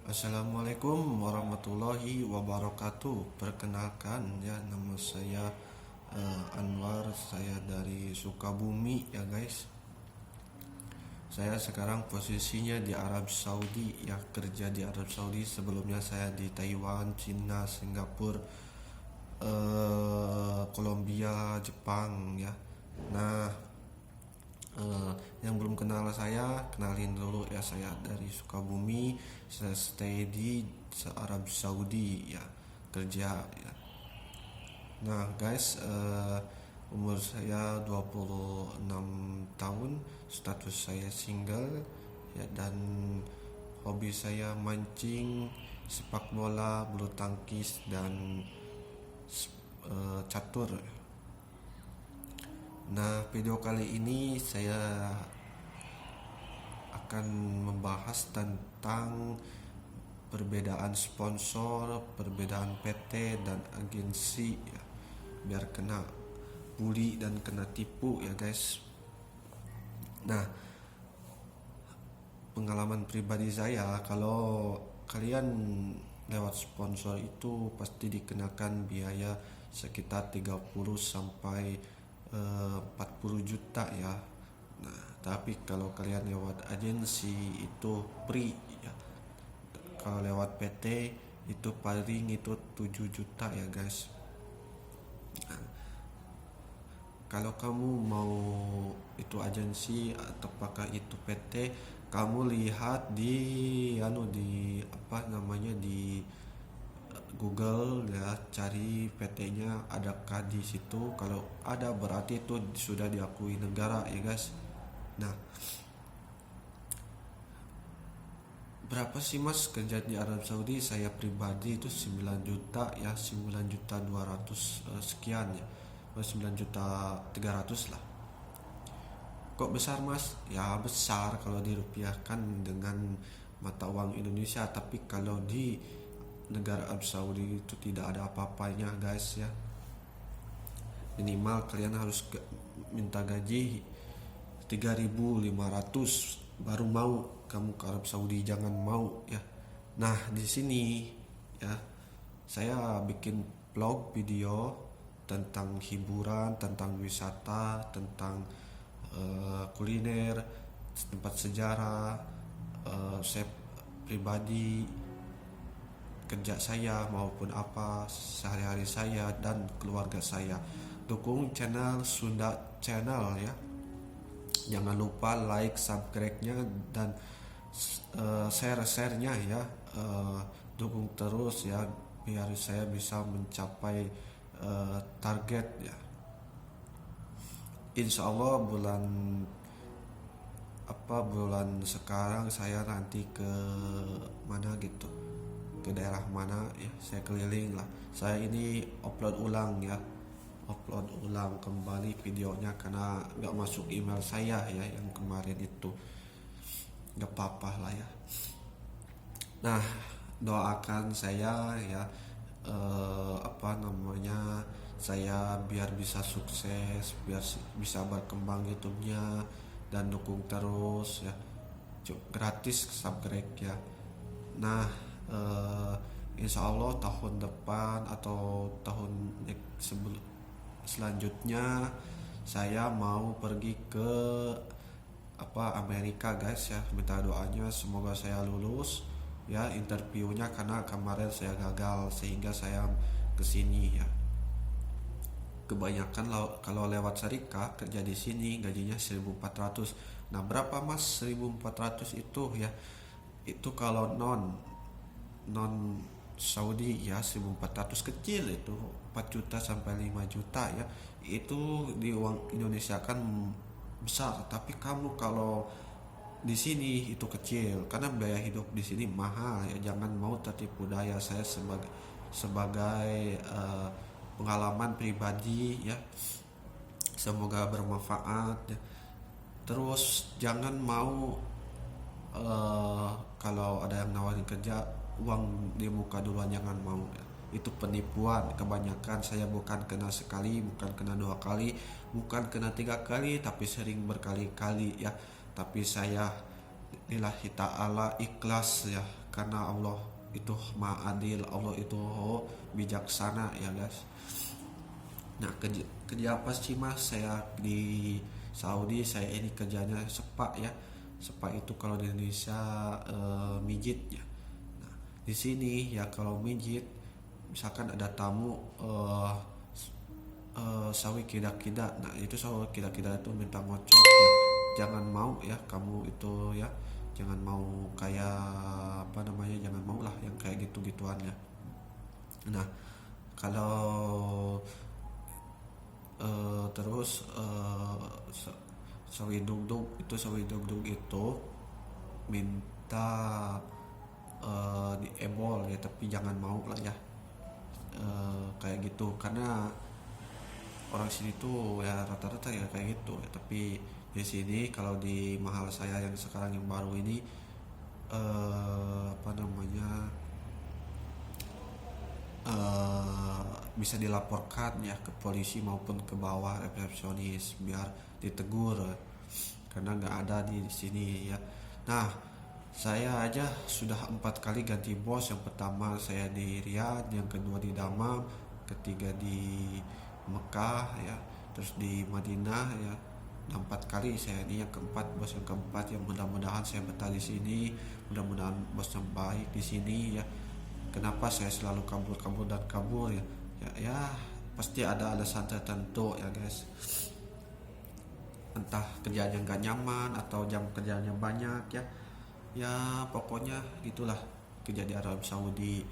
Assalamualaikum warahmatullahi wabarakatuh. Perkenalkan ya, nama saya Anwar. Saya dari Sukabumi ya guys. Saya sekarang posisinya di Arab Saudi ya, kerja di Arab Saudi. Sebelumnya saya di Taiwan, Cina, Singapura, Kolombia, Jepang ya. Nah, yang belum kenal saya, kenalin dulu ya, saya dari Sukabumi. Saya stay di Arab Saudi ya, kerja ya. Nah guys, umur saya 26 tahun, status saya single ya, dan hobi saya mancing, sepak bola, bulu tangkis, dan catur. Nah, video kali ini saya akan membahas tentang perbedaan sponsor, perbedaan PT dan agensi ya, biar kena bully dan kena tipu ya guys. Nah, pengalaman pribadi saya, kalau kalian lewat sponsor itu pasti dikenakan biaya sekitar 30 sampai 40 juta ya. Nah, tapi kalau kalian lewat agensi itu free ya. Kalau lewat PT itu paling itu 7 juta ya guys. Nah, kalau kamu mau itu agensi atau pakai itu PT, kamu lihat di apa namanya, di Google ya, cari PT-nya adakah di situ. Kalau ada berarti itu sudah diakui negara ya guys. Nah, berapa sih mas kerja di Arab Saudi? Saya pribadi itu 9 juta ya, 9 juta 200 sekian ya, 9 juta 300 lah. Kok besar mas? Ya besar kalau dirupiahkan dengan mata uang Indonesia, tapi kalau di negara Arab Saudi itu tidak ada apa-apanya guys ya. Minimal kalian harus minta gaji 3.500 baru mau kamu ke Arab Saudi, jangan mau ya. Nah, di sini ya saya bikin vlog video tentang hiburan, tentang wisata, tentang kuliner, tempat sejarah, saya pribadi, kerja saya maupun apa sehari-hari saya dan keluarga saya. Dukung channel Sunda Channel ya. Jangan lupa like, subscribe-nya, dan share-nya ya. Dukung terus ya biar saya bisa mencapai target ya. Insya Allah bulan sekarang saya nanti ke mana gitu, ke daerah mana ya, saya keliling lah. Saya ini upload ulang kembali videonya karena nggak masuk email saya ya yang kemarin itu. Nggak apa-apa lah ya. Nah, doakan saya ya, apa namanya, saya biar bisa sukses, biar bisa berkembang YouTube-nya, dan dukung terus ya. Gratis subscribe ya. Nah, insya Allah tahun depan atau tahun selanjutnya saya mau pergi ke Amerika guys ya. Minta doanya semoga saya lulus ya interviewnya, karena kemarin saya gagal sehingga saya kesini ya. Kebanyakan kalau lewat Sarika kerja di sini gajinya 1.400. Nah, berapa mas 1.400 itu ya? Itu kalau non Saudi ya 1.400 kecil, itu 4 juta sampai 5 juta ya. Itu di uang Indonesia kan besar, tapi kamu kalau di sini itu kecil karena biaya hidup di sini mahal ya. Jangan mau tertipu daya. Saya sebagai pengalaman pribadi ya, semoga bermanfaat ya. Terus jangan mau kalau ada yang nawarin kerja uang di muka duluan, jangan mau ya. Itu penipuan kebanyakan. Saya bukan kena sekali, bukan kena 2 kali, bukan kena 3 kali, tapi sering berkali-kali ya. Tapi saya lillahi ta'ala ikhlas ya, karena Allah itu maha adil, Allah itu bijaksana ya guys. Nah kerja apa sih mas? Saya di Saudi, saya ini kerjanya sepak ya. Sepak itu kalau di Indonesia mijit ya. Nah di sini ya kalau mijit, misalkan ada tamu sawi kida-kida, nah itu sawi kida-kida itu minta ngocok ya, jangan mau ya kamu itu ya, jangan mau kayak apa namanya, jangan mau lah yang kayak gitu-gituan ya. Nah kalau terus sawi dugdug itu minta di ebol ya, tapi jangan mau lah ya. Kayak gitu karena orang sini tuh ya rata-rata ya kayak gitu ya. Tapi di sini kalau di mahal saya yang sekarang yang baru ini apa namanya, eh, bisa dilaporkan ya ke polisi maupun ke bawah resepsionis biar ditegur karena nggak ada di sini ya. Nah saya aja sudah 4 kali ganti bos. Yang pertama saya di Riyadh, yang kedua di Damam, ketiga di Mekah ya, terus di Madinah ya. Nah, 4 kali saya ini yang keempat, bos yang keempat yang mudah-mudahan saya betah di sini, mudah-mudahan bosnya baik di sini ya. Kenapa saya selalu kabur dan kabur ya? Ya pasti ada alasan tertentu ya guys. Entah kerjanya nggak nyaman atau jam kerjanya banyak ya. Ya pokoknya gitulah kerja di Arab Saudi.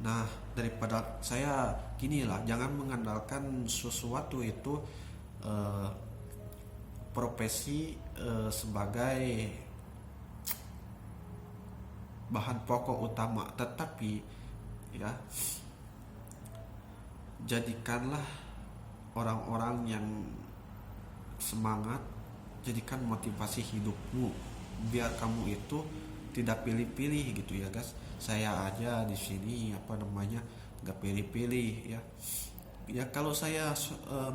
Nah daripada saya gini lah, jangan mengandalkan sesuatu itu eh, profesi sebagai bahan pokok utama, tetapi ya jadikanlah orang-orang yang semangat, jadikan motivasi hidupmu biar kamu itu tidak pilih-pilih gitu ya guys. Saya aja di sini apa namanya nggak pilih-pilih ya. Ya kalau saya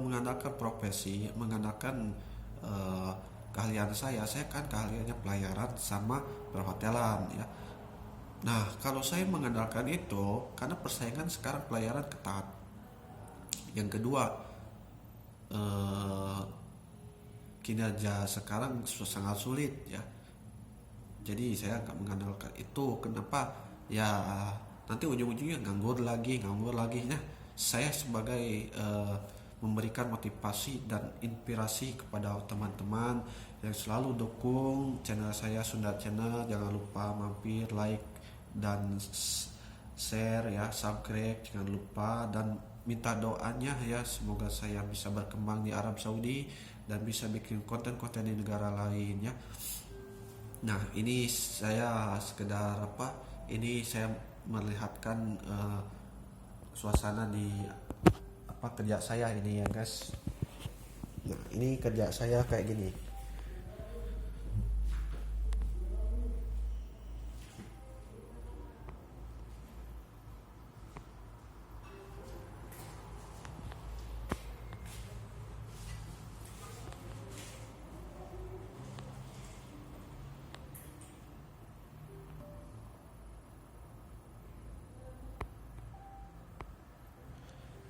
mengandalkan profesi, mengandalkan eh, keahlian saya kan keahliannya pelayaran sama perhotelan ya. Nah kalau saya mengandalkan itu karena persaingan sekarang pelayaran ketat. Yang kedua, eh, kinerja sekarang sangat sulit ya. Jadi saya nggak mengandalkan itu. Kenapa? Ya nanti ujung-ujungnya nganggur lagi. Nah saya sebagai memberikan motivasi dan inspirasi kepada teman-teman yang selalu dukung channel saya Sunda Channel. Jangan lupa mampir like dan share ya, subscribe jangan lupa, dan minta doanya ya, semoga saya bisa berkembang di Arab Saudi dan bisa bikin konten-konten di negara lain ya. Nah ini saya sekedar apa, ini saya melihatkan suasana di apa kerja saya ini ya guys. Nah ini kerja saya kayak gini.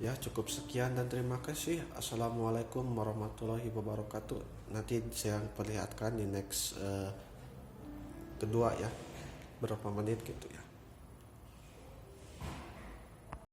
Ya cukup sekian dan terima kasih. Assalamualaikum warahmatullahi wabarakatuh. Nanti saya perlihatkan di next kedua ya, berapa menit gitu ya.